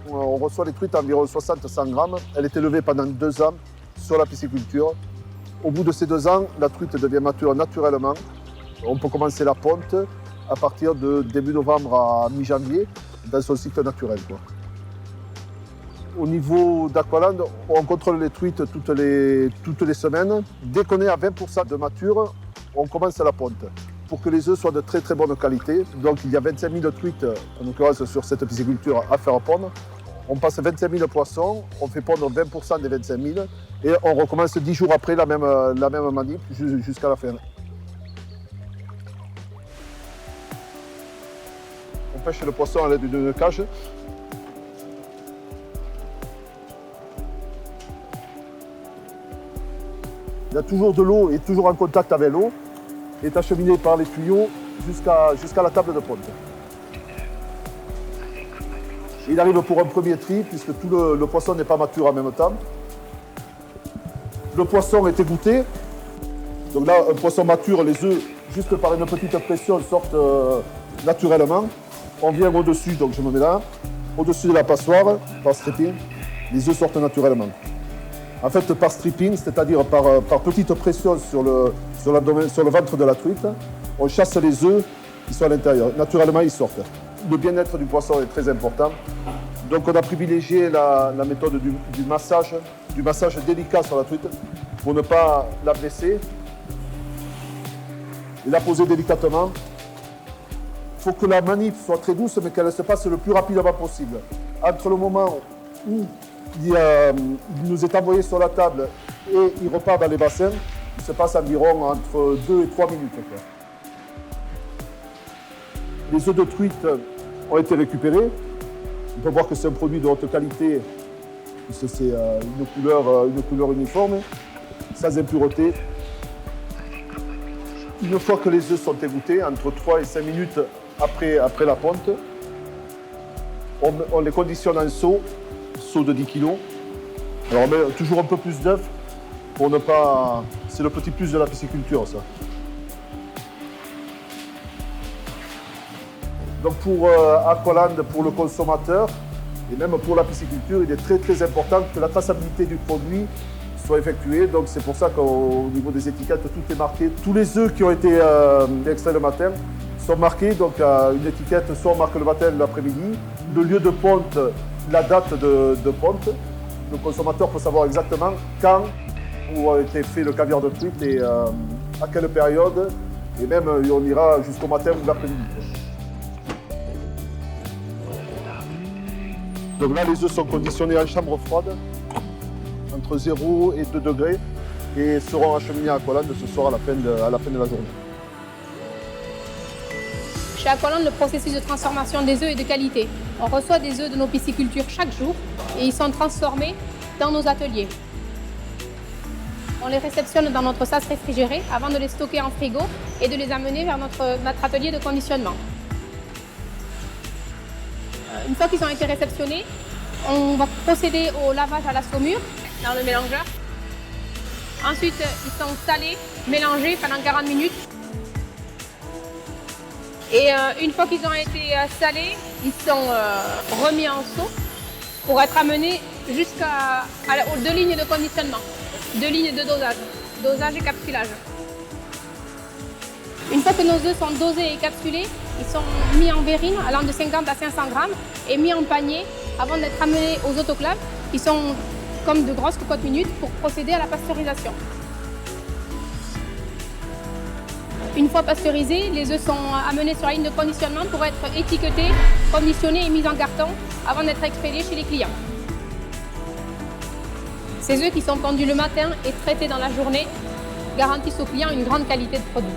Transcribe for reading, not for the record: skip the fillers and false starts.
On reçoit les truites à environ 60-100 grammes. Elle est élevée pendant 2 ans sur la pisciculture. Au bout de ces 2 ans, la truite devient mature naturellement. On peut commencer la ponte à partir de début novembre à mi-janvier, dans son cycle naturel, quoi. Au niveau d'Aqualand, on contrôle les truites toutes les semaines. Dès qu'on est à 20% de mature, on commence la ponte pour que les œufs soient de très très bonne qualité. Donc il y a 25 000 truites, en l'occurrence sur cette pisciculture, à faire pondre. On passe 25 000 poissons, on fait pondre 20% des 25 000 et on recommence 10 jours après la même manip jusqu'à la fin. On pêche le poisson à l'aide d'une cage. Il y a toujours de l'eau et toujours en contact avec l'eau, est acheminé par les tuyaux jusqu'à la table de ponte. Il arrive pour un premier tri, puisque tout le poisson n'est pas mature en même temps. Le poisson est égoutté. Donc là, un poisson mature, les œufs, juste par une petite pression, sortent naturellement. On vient au-dessus, donc je me mets là, au-dessus de la passoire, par stripping, les œufs sortent naturellement. En fait, par stripping, c'est-à-dire par petite pression sur le ventre de la truite, on chasse les œufs qui sont à l'intérieur. Naturellement, ils sortent. Le bien-être du poisson est très important. Donc, on a privilégié la méthode du massage délicat sur la truite pour ne pas la blesser et la poser délicatement. Il faut que la manip soit très douce, mais qu'elle se passe le plus rapidement possible. Entre le moment où il nous est envoyé sur la table et il repart dans les bassins, il se passe environ entre 2 et 3 minutes. Les œufs de truite ont été récupérés. On peut voir que c'est un produit de haute qualité, puisque c'est une couleur uniforme, sans impureté. Une fois que les œufs sont égouttés, entre 3 et 5 minutes après la ponte, on les conditionne en seau de 10 kg. Alors on met toujours un peu plus d'œufs pour ne pas... C'est le petit plus de la pisciculture, ça. Donc pour Aqualand, pour le consommateur, et même pour la pisciculture, il est très très important que la traçabilité du produit soit effectuée. Donc c'est pour ça qu'au niveau des étiquettes, tout est marqué. Tous les œufs qui ont été extraits le matin sont marqués. Donc une étiquette, soit on marque le matin ou l'après-midi, le lieu de ponte, la date de ponte. Le consommateur peut savoir exactement quand où a été fait le caviar de truite et à quelle période. Et même on ira jusqu'au matin ou l'après-midi. Donc là, les œufs sont conditionnés en chambre froide, entre 0 et 2 degrés, et seront acheminés à Aqualand ce soir à la fin de la journée. Chez Aqualand, le processus de transformation des œufs est de qualité. On reçoit des œufs de nos piscicultures chaque jour et ils sont transformés dans nos ateliers. On les réceptionne dans notre sas réfrigéré avant de les stocker en frigo et de les amener vers notre atelier de conditionnement. Une fois qu'ils ont été réceptionnés, on va procéder au lavage à la saumure dans le mélangeur. Ensuite, ils sont salés, mélangés pendant 40 minutes. Et une fois qu'ils ont été salés, ils sont remis en seau pour être amenés aux 2 lignes de conditionnement, 2 lignes de dosage et capsulage. Une fois que nos œufs sont dosés et capsulés, ils sont mis en verrine allant de 50 à 500 grammes et mis en panier avant d'être amenés aux autoclaves qui sont comme de grosses cocottes minutes pour procéder à la pasteurisation. Une fois pasteurisés, les œufs sont amenés sur la ligne de conditionnement pour être étiquetés, conditionnés et mis en carton avant d'être expédiés chez les clients. Ces œufs qui sont pondus le matin et traités dans la journée garantissent aux clients une grande qualité de produit.